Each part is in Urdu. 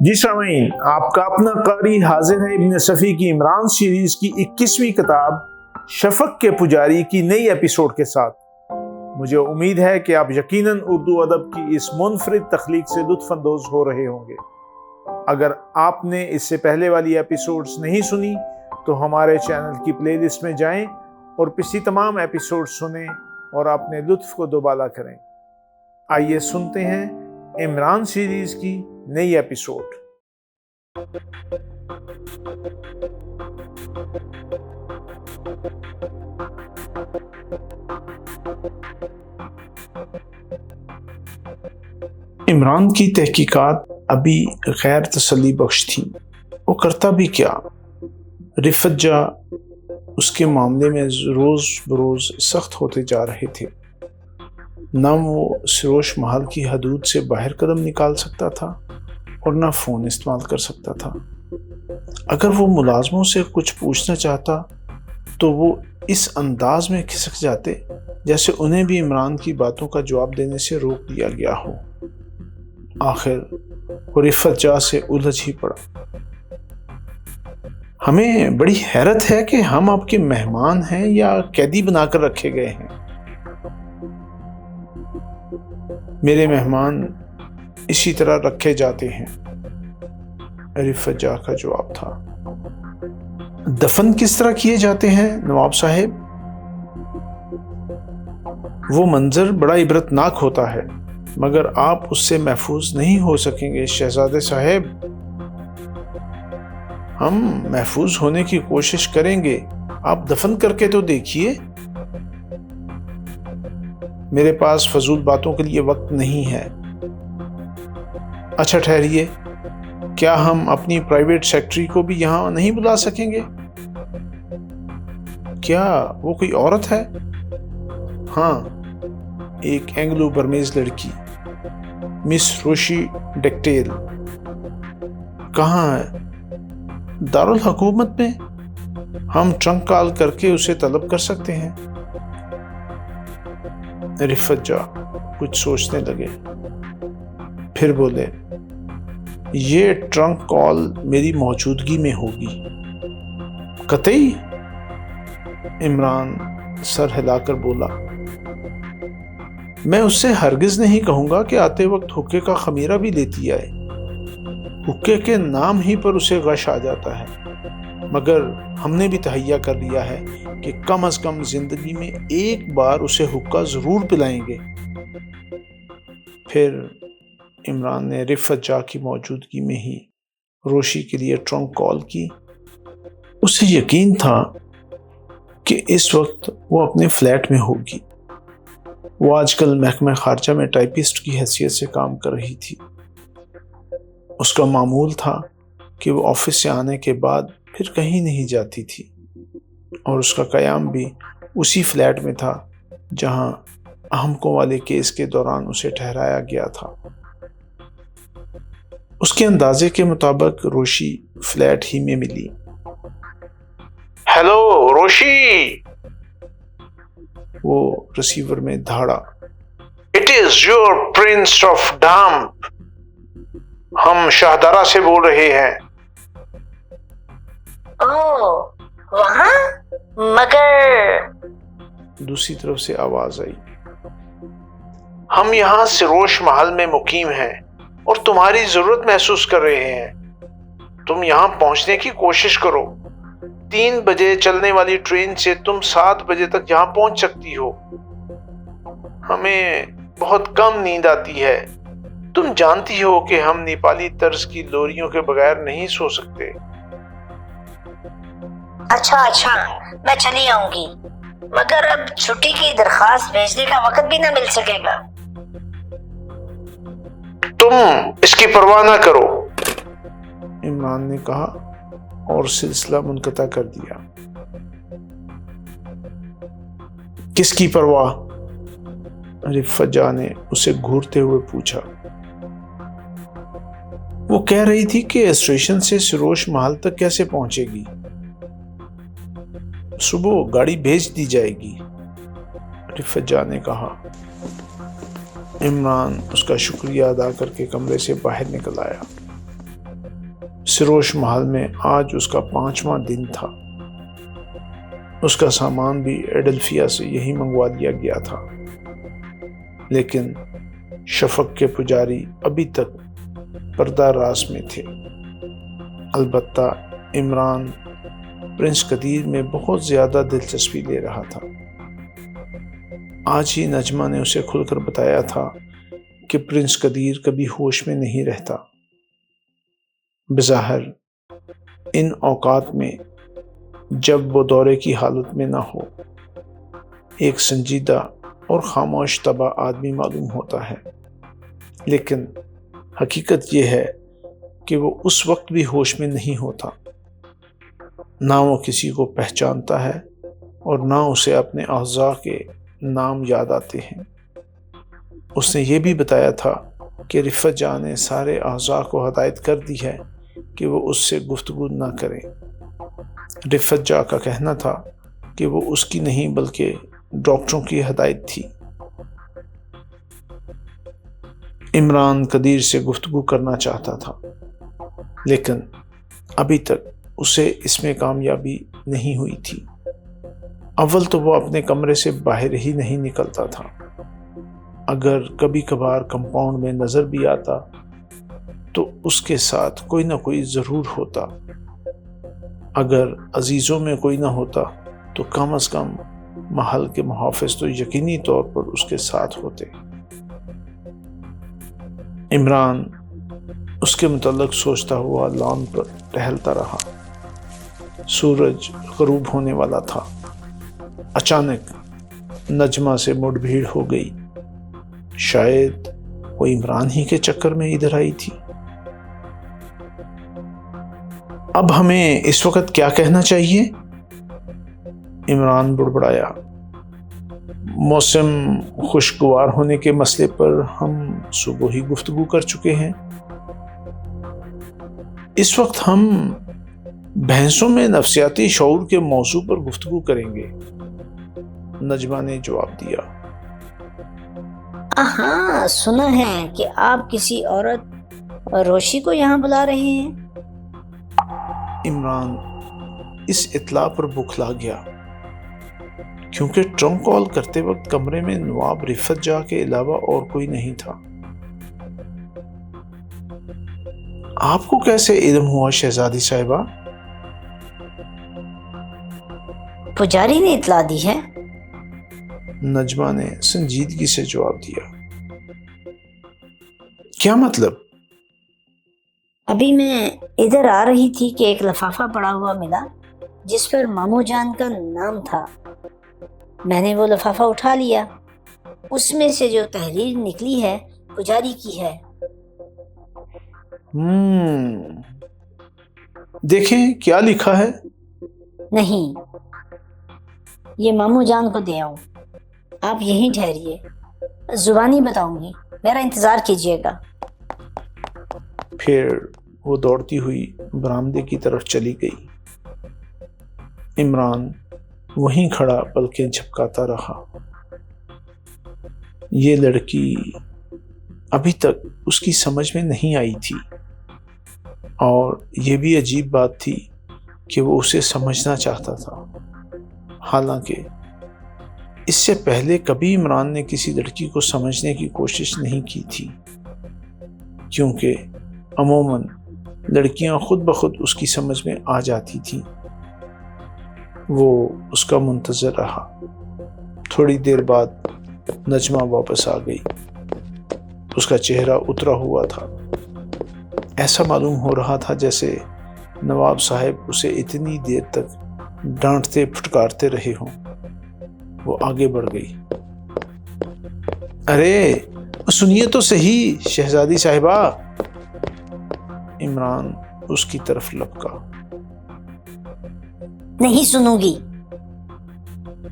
جی سامعین، آپ کا اپنا قاری حاضر ہے ابن صفی کی عمران سیریز کی 21ویں کتاب شفق کے پجاری کی نئی ایپیسوڈ کے ساتھ۔ مجھے امید ہے کہ آپ یقیناً اردو ادب کی اس منفرد تخلیق سے لطف اندوز ہو رہے ہوں گے۔ اگر آپ نے اس سے پہلے والی ایپیسوڈز نہیں سنی تو ہمارے چینل کی پلے لسٹ میں جائیں اور پچھلی تمام ایپیسوڈ سنیں اور اپنے لطف کو دوبالا کریں۔ آئیے سنتے ہیں عمران سیریز کی نئی ایپیسوڈ۔ عمران کی تحقیقات ابھی غیر تسلی بخش تھیں۔ وہ کرتا بھی کیا؟ رفت جا اس کے معاملے میں روز بروز سخت ہوتے جا رہے تھے۔ نہ وہ سروش محل کی حدود سے باہر قدم نکال سکتا تھا اور نہ فون استعمال کر سکتا تھا۔ اگر وہ ملازموں سے کچھ پوچھنا چاہتا تو وہ اس انداز میں کھسک جاتے جیسے انہیں بھی عمران کی باتوں کا جواب دینے سے روک دیا گیا ہو۔ آخر وہ رفت جا سے الجھ ہی پڑا۔ ہمیں بڑی حیرت ہے کہ ہم آپ کے مہمان ہیں یا قیدی بنا کر رکھے گئے ہیں۔ میرے مہمان اسی طرح رکھے جاتے ہیں، رفت جا کا جواب تھا۔ دفن کس طرح کیے جاتے ہیں نواب صاحب؟ وہ منظر بڑا عبرتناک ہوتا ہے، مگر آپ اس سے محفوظ نہیں ہو سکیں گے شہزادے صاحب۔ ہم محفوظ ہونے کی کوشش کریں گے، آپ دفن کر کے تو دیکھیے۔ میرے پاس فضول باتوں کے لیے وقت نہیں ہے۔ اچھا ٹھہریے، کیا ہم اپنی پرائیویٹ سیکرٹری کو بھی یہاں نہیں بلا سکیں گے؟ کیا وہ کوئی عورت ہے؟ ہاں، ایک اینگلو برمیز لڑکی، مس روشی ڈیکٹیل۔ کہاں ہے؟ دارالحکومت میں۔ ہم ٹرنک کال کر کے اسے طلب کر سکتے ہیں۔ رفت جا کچھ سوچنے لگے، پھر بولے، یہ ٹرنک کال میری موجودگی میں ہوگی۔ قطعی؟ عمران سر ہلا کر بولا، میں اس سے ہرگز نہیں کہوں گا کہ آتے وقت حقے کا خمیرہ بھی لیتی آئے۔ حقے کے نام ہی پر اسے غش آ جاتا ہے، مگر ہم نے بھی تہیہ کر لیا ہے کہ کم از کم زندگی میں ایک بار اسے حقہ ضرور پلائیں گے۔ پھر عمران نے رفت جا کی موجودگی میں ہی روشی کے لیے ٹرنک کال کی۔ اسے یقین تھا کہ اس وقت وہ اپنے فلیٹ میں ہوگی۔ وہ آج کل محکمہ خارجہ میں ٹائپسٹ کی حیثیت سے کام کر رہی تھی۔ اس کا معمول تھا کہ وہ آفس سے آنے کے بعد پھر کہیں نہیں جاتی تھی، اور اس کا قیام بھی اسی فلیٹ میں تھا جہاں احمقوں والے کیس کے دوران اسے ٹھہرایا گیا تھا۔ اس کے اندازے کے مطابق روشی فلیٹ ہی میں ملی۔ ہیلو روشی! وہ ریسیور میں دھاڑا۔ It is your prince of damp, ہم شاہدارہ سے بول رہے ہیں۔ وہاں؟ مگر دوسری طرف سے آواز آئی، ہم یہاں سروش محل میں مقیم ہیں اور تمہاری ضرورت محسوس کر رہے ہیں۔ تم یہاں پہنچنے کی کوشش کرو۔ 3 بجے چلنے والی ٹرین سے تم 7 بجے تک یہاں پہنچ سکتی ہو۔ ہمیں بہت کم نیند آتی ہے۔ تم جانتی ہو کہ ہم نیپالی طرز کی لوریوں کے بغیر نہیں سو سکتے۔ اچھا، میں چلی آؤں گی، مگر اب چھٹی کی درخواست بھیجنے کا وقت بھی نہ مل سکے گا۔ تم اس کی پرواہ نہ کرو، عمران نے کہا اور سلسلہ منقطع کر دیا۔ کس کی پرواہ؟ رفت جا نے اسے گھورتے ہوئے پوچھا۔ وہ کہہ رہی تھی کہ اسٹیشن سے سروش محل تک کیسے پہنچے گی؟ صبح گاڑی بھیج دی جائے گی، رفت جا نے کہا۔ عمران اس کا شکریہ ادا کر کے کمرے سے باہر نکل آیا۔ سروش محل میں آج اس کا 5واں دن تھا۔ اس کا سامان بھی ایڈلفیا سے یہی منگوا دیا گیا تھا، لیکن شفق کے پجاری ابھی تک پردہ راز میں تھے۔ البتہ عمران پرنس قدیر میں بہت زیادہ دلچسپی لے رہا تھا۔ آج ہی نجمہ نے اسے کھل کر بتایا تھا کہ پرنس قدیر کبھی ہوش میں نہیں رہتا۔ بظاہر ان اوقات میں جب وہ دورے کی حالت میں نہ ہو، ایک سنجیدہ اور خاموش طبع آدمی معلوم ہوتا ہے، لیکن حقیقت یہ ہے کہ وہ اس وقت بھی ہوش میں نہیں ہوتا۔ نہ وہ کسی کو پہچانتا ہے اور نہ اسے اپنے اعضاء کے نام یاد آتے ہیں۔ اس نے یہ بھی بتایا تھا کہ رفت جان نے سارے اعضاء کو ہدایت کر دی ہے کہ وہ اس سے گفتگو نہ کریں۔ رفت جان کا کہنا تھا کہ وہ اس کی نہیں بلکہ ڈاکٹروں کی ہدایت تھی۔ عمران قدیر سے گفتگو کرنا چاہتا تھا، لیکن ابھی تک اسے اس میں کامیابی نہیں ہوئی تھی۔ اول تو وہ اپنے کمرے سے باہر ہی نہیں نکلتا تھا۔ اگر کبھی کبھار کمپاؤنڈ میں نظر بھی آتا تو اس کے ساتھ کوئی نہ کوئی ضرور ہوتا۔ اگر عزیزوں میں کوئی نہ ہوتا تو کم از کم محل کے محافظ تو یقینی طور پر اس کے ساتھ ہوتے۔ عمران اس کے متعلق سوچتا ہوا لان پر ٹہلتا رہا۔ سورج غروب ہونے والا تھا۔ اچانک نجمہ سے مڑ بھیڑ ہو گئی۔ شاید وہ عمران ہی کے چکر میں ادھر آئی تھی۔ اب ہمیں اس وقت کیا کہنا چاہیے؟ عمران بڑبڑایا۔ موسم خوشگوار ہونے کے مسئلے پر ہم صبح ہی گفتگو کر چکے ہیں۔ اس وقت ہم بحثوں میں نفسیاتی شعور کے موضوع پر گفتگو کریں گے، نجمہ نے جواب دیا۔ ہاں، سنا ہے کہ آپ کسی عورت روشی کو یہاں بلا رہے ہیں۔ عمران اس اطلاع پر بکھلا گیا، کیونکہ ٹرنک کال کرتے وقت کمرے میں نواب رفت جاں کے علاوہ اور کوئی نہیں تھا۔ آپ کو کیسے علم ہوا شہزادی صاحبہ؟ پجاری نے اطلاع دی ہے۔ نجمہ نے سنجیدگی سے جواب دیا۔ کیا مطلب؟ ابھی میں ادھر آ رہی تھی کہ ایک لفافہ پڑا ہوا ملا جس پر مامو جان کا نام تھا۔ میں نے وہ لفافہ اٹھا لیا۔ اس میں سے جو تحریر نکلی ہے پجاری کی ہے۔ دیکھیں کیا لکھا ہے۔ نہیں، یہ مامو جان کو دے آؤں۔ آپ یہیں ٹھہریے، زبانی بتاؤں گی، میرا انتظار کیجیے گا۔ پھر وہ دوڑتی ہوئی برآمدے کی طرف چلی گئی۔ عمران وہیں کھڑا پلکیں جھپکاتا رہا۔ یہ لڑکی ابھی تک اس کی سمجھ میں نہیں آئی تھی، اور یہ بھی عجیب بات تھی کہ وہ اسے سمجھنا چاہتا تھا۔ حالانکہ اس سے پہلے کبھی عمران نے کسی لڑکی کو سمجھنے کی کوشش نہیں کی تھی، کیونکہ عموماً لڑکیاں خود بخود اس کی سمجھ میں آ جاتی تھیں۔ وہ اس کا منتظر رہا۔ تھوڑی دیر بعد نجمہ واپس آ گئی۔ اس کا چہرہ اترا ہوا تھا۔ ایسا معلوم ہو رہا تھا جیسے نواب صاحب اسے اتنی دیر تک ڈانٹتے پھٹکارتے رہے ہوں۔ وہ آگے بڑھ گئی۔ ارے سنیے تو صحیح شہزادی صاحبہ۔ عمران اس کی طرف لپکا۔ نہیں سنوں گی،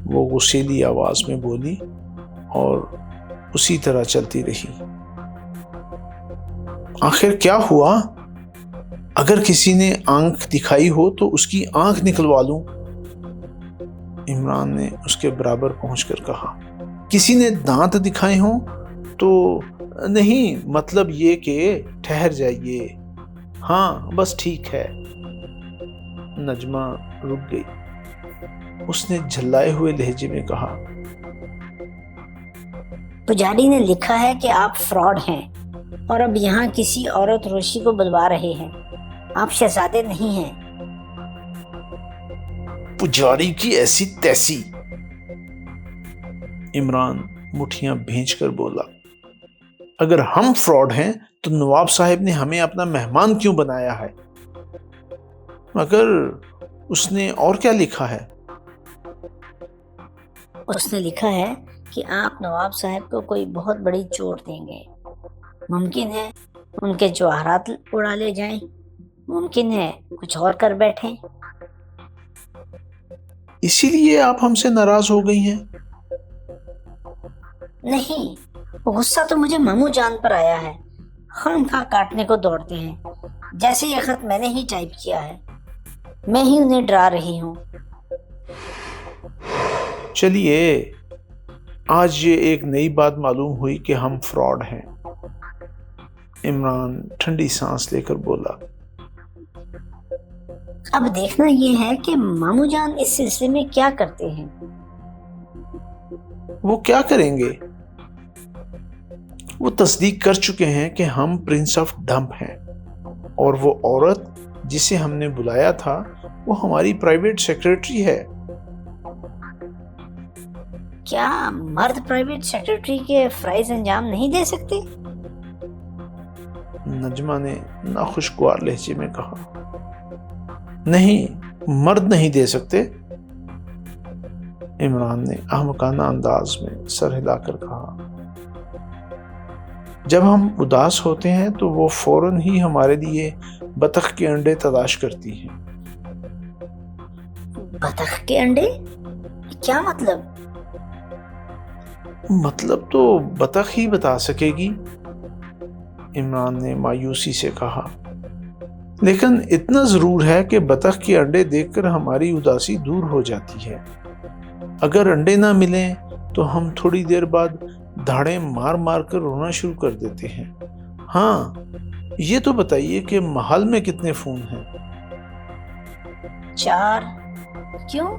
وہ غصیلی آواز میں بولی اور اسی طرح چلتی رہی۔ آخر کیا ہوا؟ اگر کسی نے آنکھ دکھائی ہو تو اس کی آنکھ نکلوا لوں، عمران نے اس کے برابر پہنچ کر کہا۔ کسی نے دانت دکھائے ہوں تو نہیں، مطلب یہ کہ ٹھہر جائیے، ہاں بس ٹھیک ہے۔ نجمہ رک گئی۔ اس نے جھلائے ہوئے لہجے میں کہا، پجاری نے لکھا ہے کہ آپ فراڈ ہیں اور اب یہاں کسی عورت روشی کو بلوا رہے ہیں۔ آپ شہزادے نہیں ہیں۔ پجاری کی ایسی تیسی! عمران مٹھیاں بھینچ کر بولا، اگر ہم فراڈ ہیں تو نواب صاحب نے ہمیں اپنا مہمان کیوں بنایا ہے؟ مگر اس نے اور کیا لکھا ہے؟ اس نے لکھا ہے کہ آپ نواب صاحب کو کوئی بہت بڑی چوٹ دیں گے۔ ممکن ہے ان کے جواہرات اڑا لے جائیں، ممکن ہے کچھ اور کر بیٹھیں۔ اسی لیے آپ ہم سے ناراض ہو گئی ہیں؟ نہیں، غصہ تو مجھے مامو جان پر آیا ہے۔ خام خواہ کاٹنے کو دوڑتے ہیں، جیسے یہ خط میں نے ہی ٹائپ کیا ہے۔ میں ہی انہیں ڈرا رہی ہوں۔ چلیے، آج یہ ایک نئی بات معلوم ہوئی کہ ہم فراڈ ہیں۔ عمران ٹھنڈی سانس لے کر بولا، اب دیکھنا یہ ہے کہ مامو جان اس سلسلے میں کیا کرتے ہیں۔ وہ کیا کریں گے؟ وہ تصدیق کر چکے ہیں کہ ہم پرنس آف ڈمپ ہیں، اور وہ عورت جسے ہم نے بلایا تھا وہ ہماری پرائیویٹ سیکرٹری ہے۔ کیا مرد پرائیویٹ سیکرٹری کے فرائض انجام نہیں دے سکتے؟ نجمہ نے ناخوشگوار لہجے میں کہا، نہیں، مرد نہیں دے سکتے۔ عمران نے احمقانہ انداز میں سر ہلا کر کہا، جب ہم اداس ہوتے ہیں تو وہ فوراً ہی ہمارے لیے بطخ کے انڈے تلاش کرتی ہیں۔ بطخ کے انڈے؟ کیا مطلب؟ مطلب تو بطخ ہی بتا سکے گی، عمران نے مایوسی سے کہا، لیکن اتنا ضرور ہے کہ بطخ کے انڈے دیکھ کر ہماری اداسی دور ہو جاتی ہے۔ اگر انڈے نہ ملیں تو ہم تھوڑی دیر بعد دھاڑیں مار مار کر رونا شروع کر دیتے ہیں۔ ہاں، یہ تو بتائیے کہ محل میں کتنے فون ہیں؟ 4۔ کیوں؟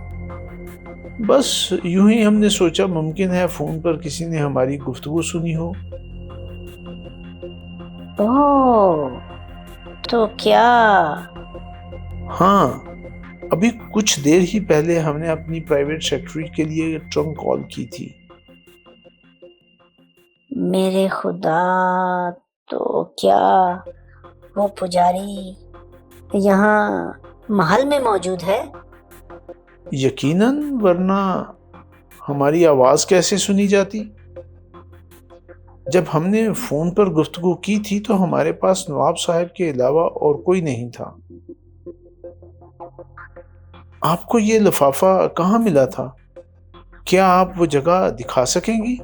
بس یوں ہی ہم نے سوچا ممکن ہے فون پر کسی نے ہماری گفتگو سنی ہو۔ اوہ، تو کیا؟ ہاں، ابھی کچھ دیر ہی پہلے ہم نے اپنی پرائیویٹ سیکرٹری کے لیے ٹرنک کال کی تھی۔ میرے خدا، تو کیا وہ پجاری یہاں محل میں موجود ہے؟ یقیناً، ورنہ ہماری آواز کیسے سنی جاتی؟ جب ہم نے فون پر گفتگو کی تھی تو ہمارے پاس نواب صاحب کے علاوہ اور کوئی نہیں تھا۔ آپ کو یہ لفافہ کہاں ملا تھا؟ کیا آپ وہ جگہ دکھا سکیں گی؟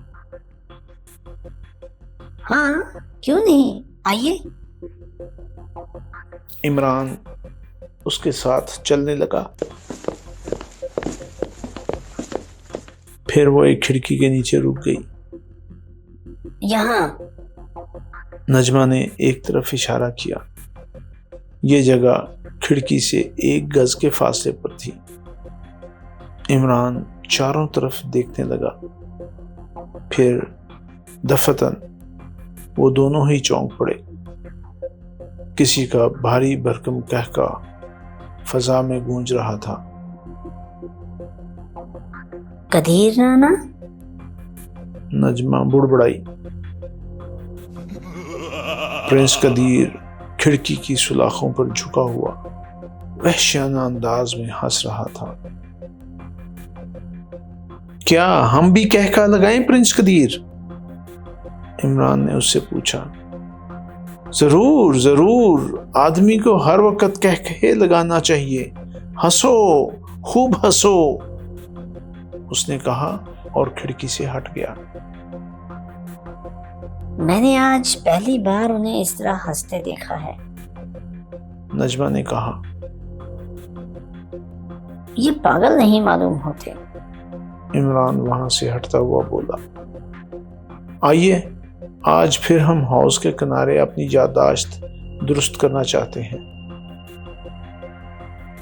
ہاں، کیوں نہیں، آئیے۔ عمران اس کے ساتھ چلنے لگا۔ پھر وہ ایک کھڑکی کے نیچے رک گئی۔ یہاں۔ نجمہ نے ایک طرف اشارہ کیا۔ یہ جگہ کھڑکی سے 1 گز کے فاصلے پر تھی۔ عمران چاروں طرف دیکھنے لگا۔ پھر دفتن وہ دونوں ہی چونک پڑے۔ کسی کا بھاری بھرکم قہقہ فضا میں گونج رہا تھا۔ قدیر نانا؟ نجمہ بڑبڑائی۔ پرنس قدیر کھڑکی کی سلاخوں پر جھکا ہوا وحشیانہ انداز میں ہنس رہا تھا۔ کیا ہم بھی قہقہ لگائیں پرنس قدیر؟ عمران نے اس سے پوچھا۔ ضرور ضرور، آدمی کو ہر وقت قہقہے لگانا چاہیے۔ ہنسو، خوب ہنسو، اس نے کہا اور کھڑکی سے ہٹ گیا۔ میں نے آج پہلی بار انہیں اس طرح ہنستے دیکھا ہے، نجمہ نے کہا۔ یہ پاگل نہیں معلوم ہوتے۔ عمران وہاں سے ہٹتا ہوا بولا، آئیے آج پھر ہم حوض کے کنارے اپنی یادداشت درست کرنا چاہتے ہیں۔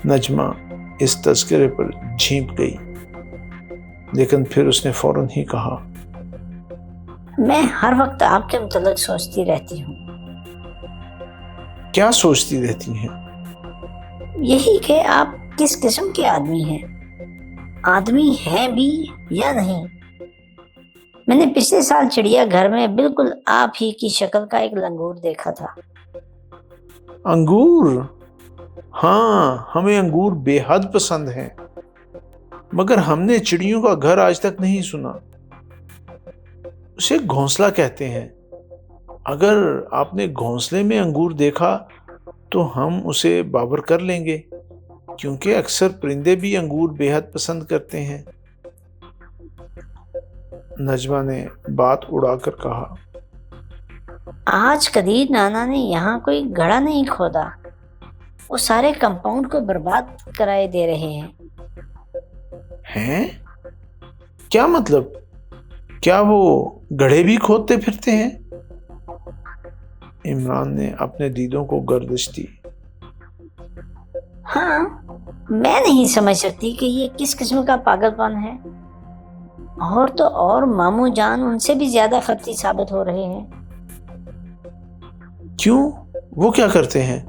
نجمہ اس تذکرے پر جھینپ گئی، لیکن پھر اس نے فوراً ہی کہا، میں ہر وقت آپ کے متعلق سوچتی رہتی ہوں۔ کیا سوچتی رہتی ہیں؟ یہی کہ آپ کس قسم کے آدمی ہیں، آدمی ہیں بھی یا نہیں۔ میں نے پچھلے سال چڑیا گھر میں بالکل آپ ہی کی شکل کا ایک لنگور دیکھا تھا۔ انگور؟ ہاں، ہمیں انگور بے حد پسند ہیں، مگر ہم نے چڑیوں کا گھر آج تک نہیں سنا۔ اسے گھونسلہ کہتے ہیں۔ اگر آپ نے گھونسلے میں انگور دیکھا تو ہم اسے بابر کر لیں گے، کیونکہ اکثر پرندے بھی انگور بے حد پسند کرتے ہیں۔ نجمہ نے بات اڑا کر کہا، آج قدیر نانا نے یہاں کوئی گڑھا نہیں کھودا، وہ سارے کمپاؤنڈ کو برباد کرائے دے رہے ہیں۔ ہیں؟ کیا مطلب؟ کیا وہ گڑھے بھی کھودتے پھرتے ہیں؟ عمران نے اپنے دیدوں کو گردش دی۔ ہاں، میں نہیں سمجھ سکتی کہ یہ کس قسم کا پاگل پن ہے۔ اور تو اور ماموں جان ان سے بھی زیادہ خطی ثابت ہو رہے ہیں۔ کیوں؟ وہ کیا کرتے ہیں؟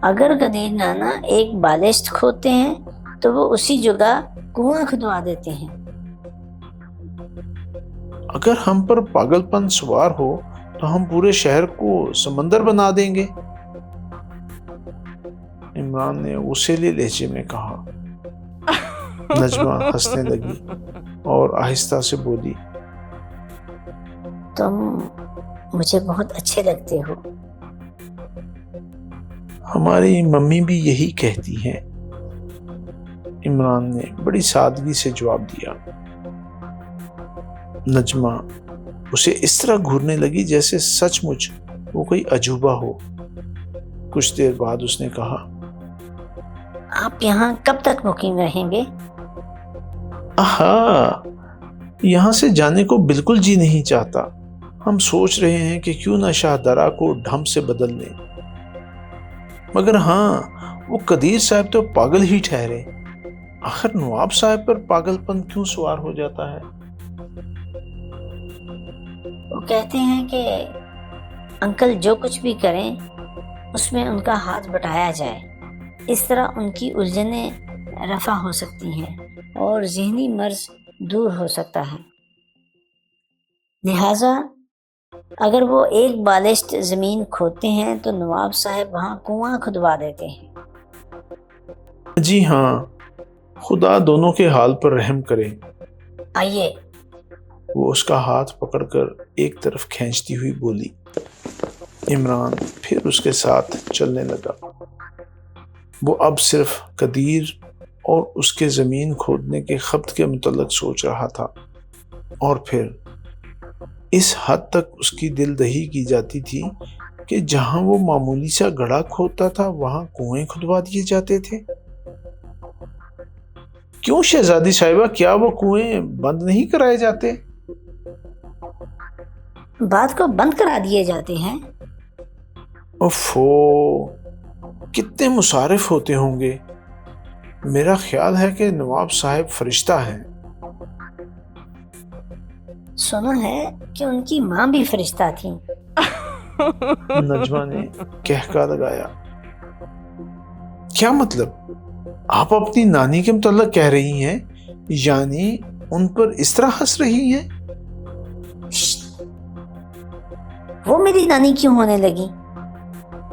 اگر قدیر نانا ایک بالشت کھودتے ہیں تو وہ اسی جگہ کنواں کھدوا دیتے ہیں۔ اگر ہم پر پاگل پن سوار ہو تو ہم پورے شہر کو سمندر بنا دیں گے، عمران نے غصیلے لہجے میں کہا۔ نجمہ ہنسنے لگی اور آہستہ سے بولی، تم مجھے بہت اچھے لگتے ہو۔ ہماری ممی بھی یہی کہتی ہیں، عمران نے بڑی سادگی سے جواب دیا۔ نجمہ اسے اس طرح گھورنے لگی جیسے سچ مچ وہ کوئی عجوبہ ہو۔ کچھ دیر بعد اس نے کہا، آپ یہاں کب تک مقیم رہیں گے؟ آہا، یہاں سے جانے کو بالکل جی نہیں چاہتا۔ ہم سوچ رہے ہیں کہ کیوں نہ شاہ درا کو ڈھم سے بدل لیں، مگر ہاں، وہ قدیر صاحب تو پاگل ہی ٹھہرے۔ آخر نواب صاحب پر پاگل پن کیوں سوار ہو جاتا ہے؟ وہ کہتے ہیں کہ انکل جو کچھ بھی کریں اس میں ان کا ہاتھ بٹایا جائے، اس طرح ان کی الجھنیں رفع ہو سکتی ہیں اور ذہنی مرض دور ہو سکتا ہے۔ لہٰذا اگر وہ ایک بالشت زمین کھودتے ہیں تو نواب صاحب وہاں کنواں کھدوا دیتے ہیں۔ جی ہاں، خدا دونوں کے حال پر رحم کرے۔ آئیے۔ وہ اس کا ہاتھ پکڑ کر ایک طرف کھینچتی ہوئی بولی۔ عمران پھر اس کے ساتھ چلنے لگا۔ وہ اب صرف قدیر اور اس کے زمین کھودنے کے خبط کے متعلق سوچ رہا تھا، اور پھر اس حد تک اس کی دل دہی کی جاتی تھی کہ جہاں وہ معمولی سا گڑھا کھودتا تھا وہاں کنویں کھدوا دیے جاتے تھے۔ کیوں شہزادی صاحبہ، کیا وہ کنویں بند نہیں کرائے جاتے؟ بات کو بند کرا دیے جاتے ہیں۔ اوفو، کتنے مصارف ہوتے ہوں گے۔ میرا خیال ہے کہ نواب صاحب فرشتہ ہیں۔ سنا ہے کہ ان کی ماں بھی فرشتہ تھی۔ نجمہ نے کہکا لگایا۔ کیا مطلب؟ آپ اپنی نانی کے متعلق کہہ رہی ہیں؟ یعنی ان پر اس طرح ہنس رہی ہیں؟ وہ میری نانی کیوں ہونے لگی؟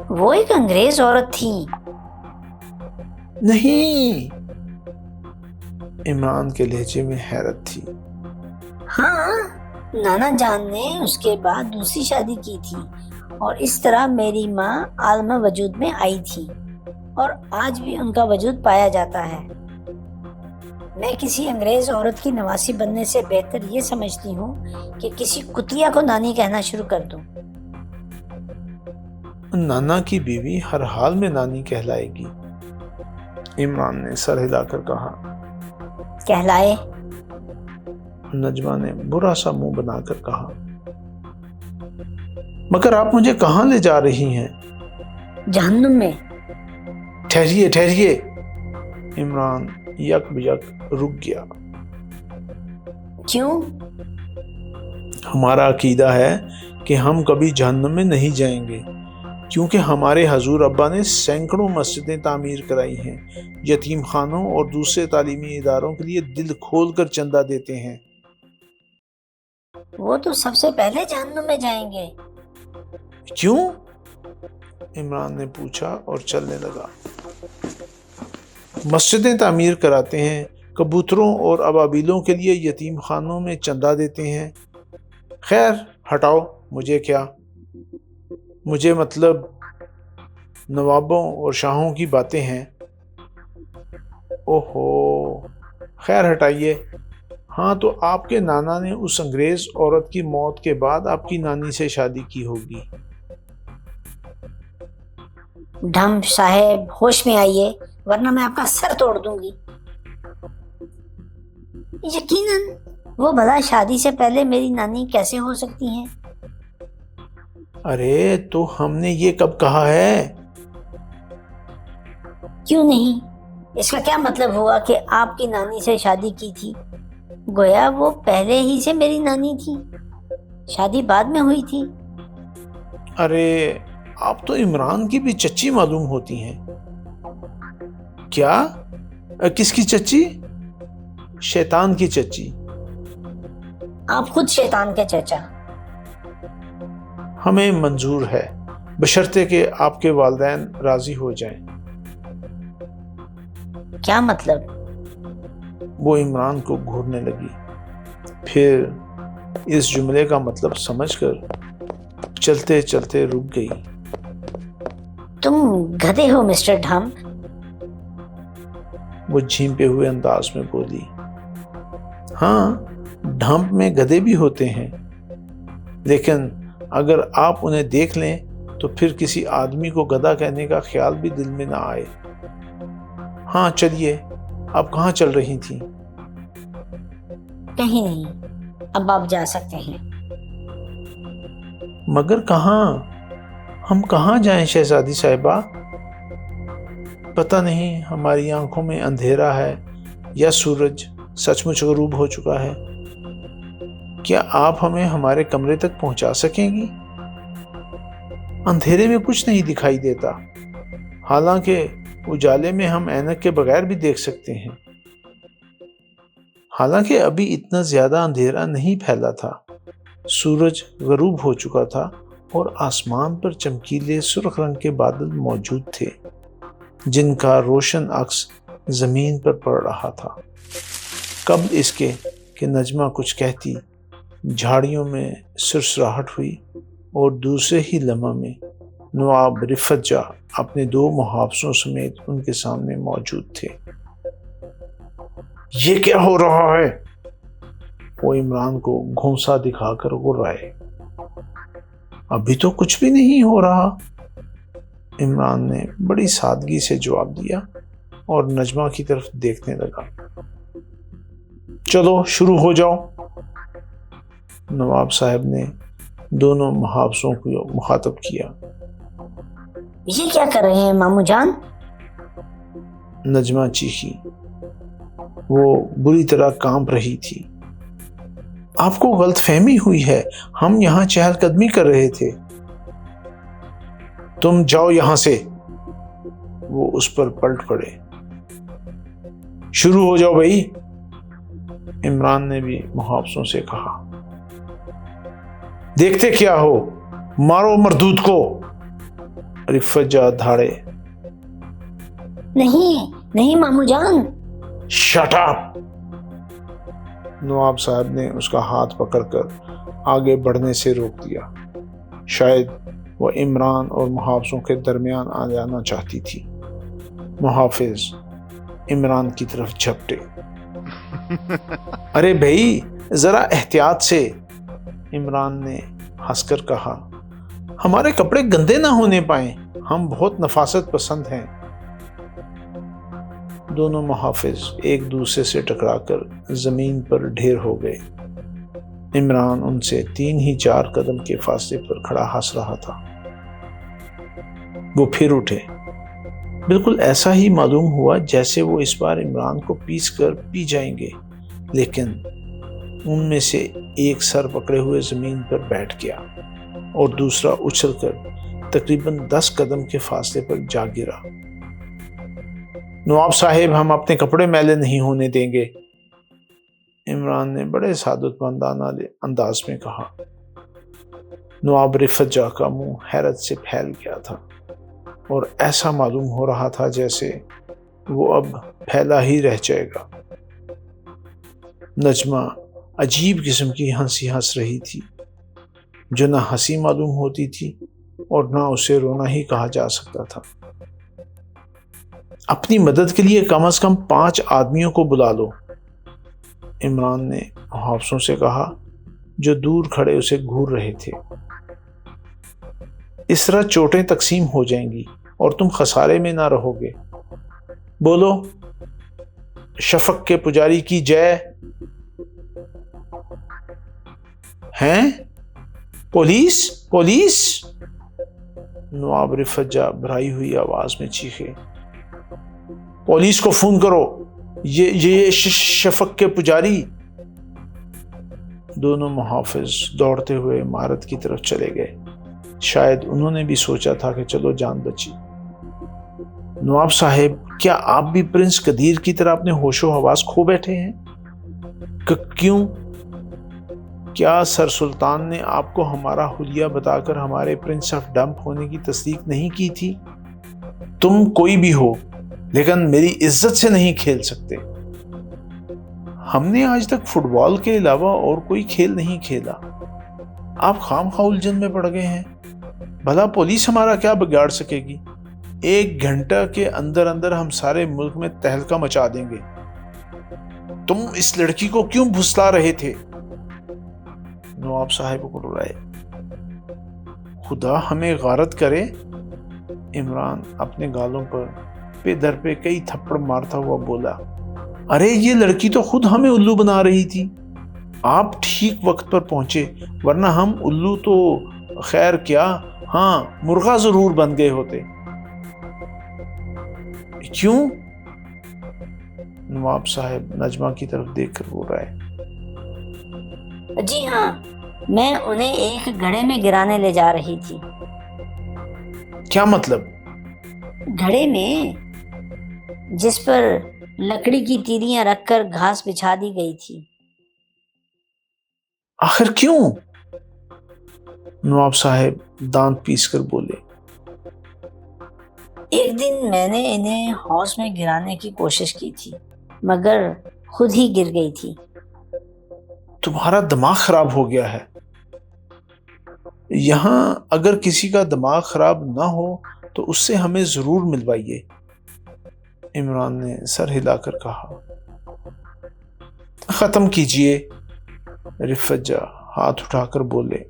وہ ایک انگریز عورت تھی۔ نہیں، عمران کے لہجے میں حیرت تھی۔ ہاں، نانا جان نے اس کے بعد دوسری شادی کی تھی اور اس طرح میری ماں عالمہ وجود میں آئی تھی اور آج بھی ان کا وجود پایا جاتا ہے۔ میں کسی انگریز عورت کی نواسی بننے سے بہتر یہ سمجھتی ہوں کہ کسی کتیا کو نانی کہنا شروع کر دوں۔ نانا کی بیوی ہر حال میں نانی کہلائے گی، عمران نے سر ہلا کر کہا۔ کہلائے؟ نجمہ نے برا سا منہ بنا کر کہا۔ مگر آپ مجھے کہاں لے جا رہی ہیں؟ جہنم میں۔ ٹھہریے ٹھہریے، عمران یک بیک رک گیا۔ کیوں؟ ہمارا عقیدہ ہے کہ ہم کبھی جہنم میں نہیں جائیں گے، کیونکہ ہمارے حضور ابا نے سینکڑوں مسجدیں تعمیر کرائی ہیں، یتیم خانوں اور دوسرے تعلیمی اداروں کے لیے دل کھول کر چندہ دیتے ہیں۔ وہ تو سب سے پہلے جہنم میں جائیں گے۔ کیوں؟ عمران نے پوچھا اور چلنے لگا۔ مسجدیں تعمیر کراتے ہیں، کبوتروں اور ابابیلوں کے لیے یتیم خانوں میں چندہ دیتے ہیں۔ خیر ہٹاؤ، مجھے کیا، مجھے مطلب نوابوں اور شاہوں کی باتیں ہیں۔ اوہو، خیر ہٹائیے۔ ہاں تو آپ کے نانا نے اس انگریز عورت کی موت کے بعد آپ کی نانی سے شادی کی ہوگی۔ ڈھمب صاحب، ہوش میں آئیے ورنہ میں آپ کا سر توڑ دوں گی۔ یقیناً وہ بھلا شادی سے پہلے میری نانی کیسے ہو سکتی ہیں؟ ارے تو ہم نے یہ کب کہا ہے؟ کیوں نہیں؟ اس کا کیا مطلب ہوا کہ آپ کی نانی سے شادی کی تھی؟ گویا وہ پہلے ہی سے میری نانی تھی، شادی بعد میں ہوئی تھی۔ ارے آپ تو عمران کی بھی چچی معلوم ہوتی ہیں۔ کیا؟ کس کی چچی؟ شیطان کی چچی۔ آپ خود شیطان کے چچا۔ ہمیں منظور ہے، بشرطے کہ آپ کے والدین راضی ہو جائیں۔ کیا مطلب؟ وہ عمران کو گھورنے لگی، پھر اس جملے کا مطلب سمجھ کر چلتے چلتے رک گئی۔ تم گدھے ہو مسٹر ڈھمب۔ وہ جھیمپے ہوئے انداز میں بولی۔ ہاں، ڈھمپ میں گدھے بھی ہوتے ہیں، لیکن اگر آپ انہیں دیکھ لیں تو پھر کسی آدمی کو گدھا کہنے کا خیال بھی دل میں نہ آئے۔ ہاں چلیے، آپ کہاں چل رہی تھیں؟ کہیں نہیں، اب آپ جا سکتے ہیں۔ مگر کہاں؟ ہم کہاں جائیں شہزادی صاحبہ؟ پتہ نہیں ہماری آنکھوں میں اندھیرا ہے یا سورج سچ مچ غروب ہو چکا ہے۔ کیا آپ ہمیں ہمارے کمرے تک پہنچا سکیں گی؟ اندھیرے میں کچھ نہیں دکھائی دیتا، حالانکہ اجالے میں ہم اینک کے بغیر بھی دیکھ سکتے ہیں۔ حالانکہ ابھی اتنا زیادہ اندھیرا نہیں پھیلا تھا، سورج غروب ہو چکا تھا اور آسمان پر چمکیلے سرخ رنگ کے بادل موجود تھے جن کا روشن عکس زمین پر پڑ رہا تھا۔ قبل اس کے کہ نجمہ کچھ کہتی، جھاڑیوں میں سرسراہٹ ہوئی اور دوسرے ہی لمحہ میں نواب رفت جاہ اپنے 2 محافظوں سمیت ان کے سامنے موجود تھے۔ یہ کیا ہو رہا ہے؟ وہ عمران کو گھونسا دکھا کر غرائے۔ ابھی تو کچھ بھی نہیں ہو رہا، عمران نے بڑی سادگی سے جواب دیا اور نجمہ کی طرف دیکھنے لگا۔ چلو شروع ہو جاؤ۔ نواب صاحب نے دونوں محافظوں کو مخاطب کیا۔ یہ کیا کر رہے ہیں مامو جان؟ نجمہ چیخی، وہ بری طرح کانپ رہی تھی۔ آپ کو غلط فہمی ہوئی ہے، ہم یہاں چہل قدمی کر رہے تھے۔ تم جاؤ یہاں سے، وہ اس پر پلٹ پڑے۔ شروع ہو جاؤ بھائی، عمران نے بھی محافظوں سے کہا۔ دیکھتے کیا ہو، مارو مردود کو، رفت جاہ دھاڑے۔ نہیں مامو جان۔ Shut up! نواب صاحب نے اس کا ہاتھ پکڑ کر آگے بڑھنے سے روک دیا۔ شاید وہ عمران اور محافظوں کے درمیان آ جانا چاہتی تھی۔ محافظ عمران کی طرف جھپٹے۔ ارے بھائی ذرا احتیاط سے، عمران نے ہنس کر کہا، ہمارے کپڑے گندے نہ ہونے پائیں، ہم بہت نفاست پسند ہیں۔ دونوں محافظ ایک دوسرے سے ٹکرا کر زمین پر ڈھیر ہو گئے۔ عمران ان سے 3 ہی 4 قدم کے فاصلے پر کھڑا ہنس رہا تھا۔ وہ پھر اٹھے۔ بالکل ایسا ہی معلوم ہوا جیسے وہ اس بار عمران کو پیس کر پی جائیں گے، لیکن ان میں سے ایک سر پکڑے ہوئے زمین پر بیٹھ گیا اور دوسرا اچھل کر تقریباً 10 قدم کے فاصلے پر جا گرا۔ نواب صاحب، ہم اپنے کپڑے میلے نہیں ہونے دیں گے، عمران نے بڑے سعادت مندانہ انداز میں کہا۔ نواب رفت جا کا منہ حیرت سے پھیل گیا تھا اور ایسا معلوم ہو رہا تھا جیسے وہ اب پھیلا ہی رہ جائے گا۔ نجمہ عجیب قسم کی ہنسی ہنس رہی تھی جو نہ ہنسی معلوم ہوتی تھی اور نہ اسے رونا ہی کہا جا سکتا تھا۔ اپنی مدد کے لیے کم از کم 5 آدمیوں کو بلا لو، عمران نے محافظوں سے کہا جو دور کھڑے اسے گھور رہے تھے۔ اس طرح چوٹیں تقسیم ہو جائیں گی اور تم خسارے میں نہ رہو گے۔ بولو، شفق کے پجاری کی جے۔ ہیں؟ Police police! نواب رفت جا بھرائی ہوئی آواز میں چیخے۔ پولیس کو فون کرو، یہ شفق کے پجاری۔ دونوں محافظ دوڑتے ہوئے عمارت کی طرف چلے گئے۔ شاید انہوں نے بھی سوچا تھا کہ چلو جان بچی۔ نواب صاحب، کیا آپ بھی پرنس قدیر کی طرح اپنے ہوش و حواس کھو بیٹھے ہیں؟ کیوں؟ کیا سر سلطان نے آپ کو ہمارا حلیہ بتا کر ہمارے پرنس آف ڈمپ ہونے کی تصدیق نہیں کی تھی؟ تم کوئی بھی ہو لیکن میری عزت سے نہیں کھیل سکتے۔ ہم نے آج تک فٹ بال کے علاوہ اور کوئی کھیل نہیں کھیلا، آپ خام خواہ الجھن میں پڑ گئے ہیں۔ بھلا پولیس ہمارا کیا بگاڑ سکے گی؟ 1 گھنٹہ کے اندر اندر ہم سارے ملک میں تہلکہ مچا دیں گے۔ تم اس لڑکی کو کیوں بھسلا رہے تھے؟ نواب صاحب گڑگڑائے۔ خدا ہمیں غارت کرے، عمران اپنے گالوں پر پہ در پہ کئی تھپڑ مارتا ہوا بولا۔ ارے یہ لڑکی تو خود ہمیں الو بنا رہی تھی۔ آپ ٹھیک وقت پر پہنچے، ورنہ ہم الو تو خیر کیا، ہاں مرغا ضرور بن گئے ہوتے۔ کیوں؟ نواب صاحب نجمہ کی طرف دیکھ کر بول رہا ہے۔ جی ہاں، میں انہیں ایک گھڑے میں گرانے لے جا رہی تھی۔ کیا مطلب؟ گھڑے میں جس پر لکڑی کی تیریاں رکھ کر گھاس بچھا دی گئی تھی۔ آخر کیوں؟ نواب صاحب دانت پیس کر بولے۔ ایک دن میں نے انہیں حوض میں گرانے کی کوشش کی تھی مگر خود ہی گر گئی تھی۔ تمہارا دماغ خراب ہو گیا ہے۔ یہاں اگر کسی کا دماغ خراب نہ ہو تو اس سے ہمیں ضرور ملوائیے، عمران نے سر ہلا کر کہا۔ ختم کیجئے، رفت جا ہاتھ اٹھا کر بولے۔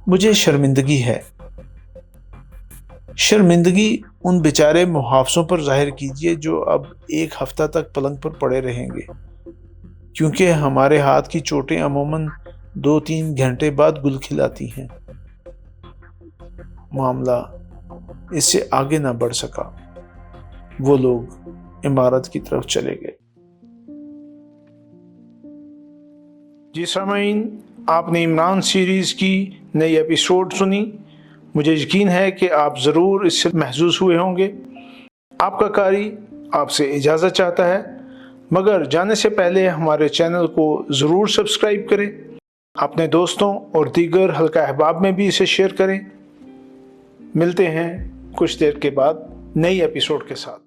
مجھے شرمندگی ہے۔ شرمندگی ان بیچارے محافظوں پر ظاہر کیجئے جو اب 1 ہفتہ تک پلنگ پر پڑے رہیں گے، کیونکہ ہمارے ہاتھ کی چوٹیں عموماً 2-3 گھنٹے بعد گل کھلاتی ہیں۔ معاملہ اس سے آگے نہ بڑھ سکا۔ وہ لوگ عمارت کی طرف چلے گئے۔ جی سامعین، آپ نے عمران سیریز کی نئی ایپیسوڈ سنی۔ مجھے یقین ہے کہ آپ ضرور اس سے محظوظ ہوئے ہوں گے۔ آپ کا قاری آپ سے اجازت چاہتا ہے، مگر جانے سے پہلے ہمارے چینل کو ضرور سبسکرائب کریں، اپنے دوستوں اور دیگر حلقہ احباب میں بھی اسے شیئر کریں۔ ملتے ہیں کچھ دیر کے بعد نئی ایپیسوڈ کے ساتھ۔